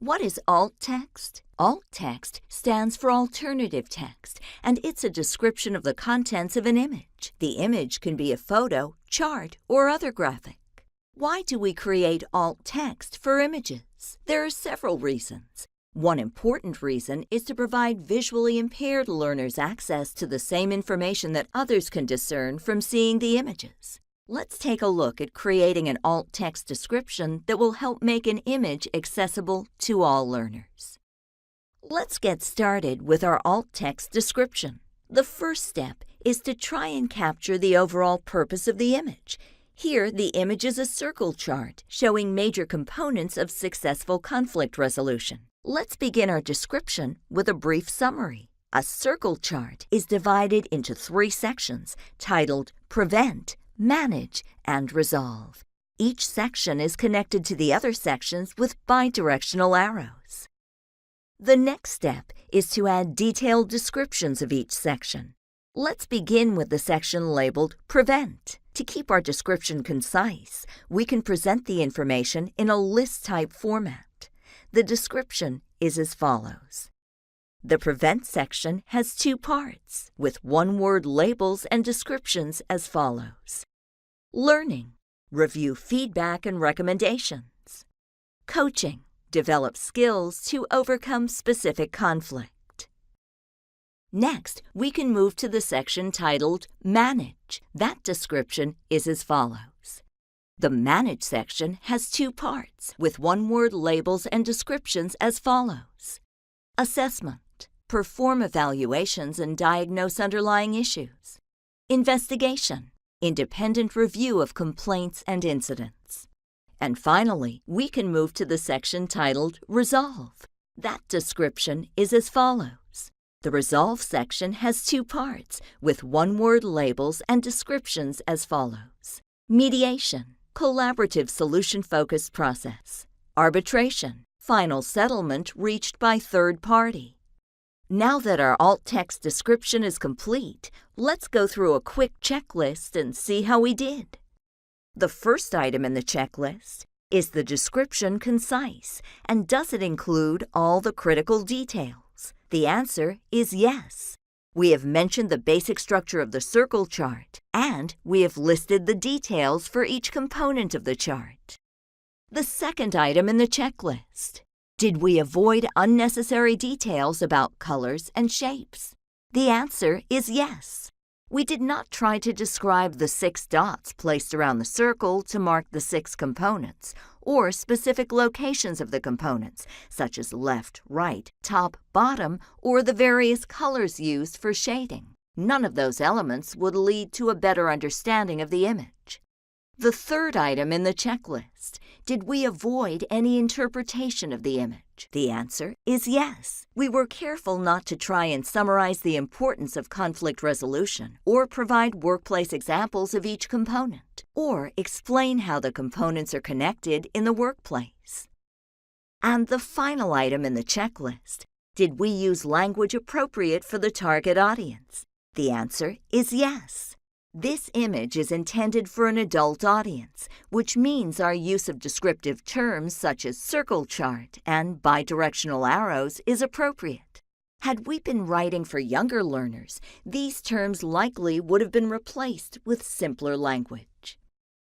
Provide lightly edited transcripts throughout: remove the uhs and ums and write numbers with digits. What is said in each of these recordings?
What is alt text? Alt text stands for alternative text, and it's a description of the contents of an image. The image can be a photo, chart, or other graphic. Why do we create alt text for images? There are several reasons. One important reason is to provide visually impaired learners access to the same information that others can discern from seeing the images. Let's take a look at creating an alt text description that will help make an image accessible to all learners. Let's get started with our alt text description. The first step is to try and capture the overall purpose of the image. Here, the image is a circle chart showing major components of successful conflict resolution. Let's begin our description with a brief summary. A circle chart is divided into 3 sections titled Prevent, Manage, and Resolve. Each section is connected to the other sections with bidirectional arrows. The next step is to add detailed descriptions of each section. Let's begin with the section labeled Prevent. To keep our description concise, we can present the information in a list-type format. The description is as follows. The Prevent section has 2 parts, with one-word labels and descriptions as follows. Learning, review feedback and recommendations. Coaching, develop skills to overcome specific conflict. Next, we can move to the section titled Manage. That description is as follows. The Manage section has 2 parts, with one-word labels and descriptions as follows. Assessment. Perform evaluations and diagnose underlying issues. Investigation. Independent review of complaints and incidents. And finally, we can move to the section titled Resolve. That description is as follows. The Resolve section has 2 parts, with one-word labels and descriptions as follows. Mediation. Collaborative solution-focused process. Arbitration. Final settlement reached by third party. Now that our alt text description is complete, let's go through a quick checklist and see how we did. The first item in the checklist is the description concise, and does it include all the critical details? The answer is yes. We have mentioned the basic structure of the circle chart, and we have listed the details for each component of the chart. The second item in the checklist. Did we avoid unnecessary details about colors and shapes? The answer is yes. We did not try to describe the 6 dots placed around the circle to mark the 6 components, or specific locations of the components, such as left, right, top, bottom, or the various colors used for shading. None of those elements would lead to a better understanding of the image. The third item in the checklist. Did we avoid any interpretation of the image? The answer is yes. We were careful not to try and summarize the importance of conflict resolution, or provide workplace examples of each component, or explain how the components are connected in the workplace. And the final item in the checklist. Did we use language appropriate for the target audience? The answer is yes. This image is intended for an adult audience, which means our use of descriptive terms such as circle chart and bidirectional arrows is appropriate. Had we been writing for younger learners, these terms likely would have been replaced with simpler language.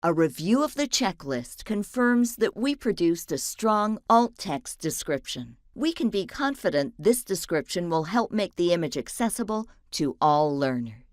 A review of the checklist confirms that we produced a strong alt text description. We can be confident this description will help make the image accessible to all learners.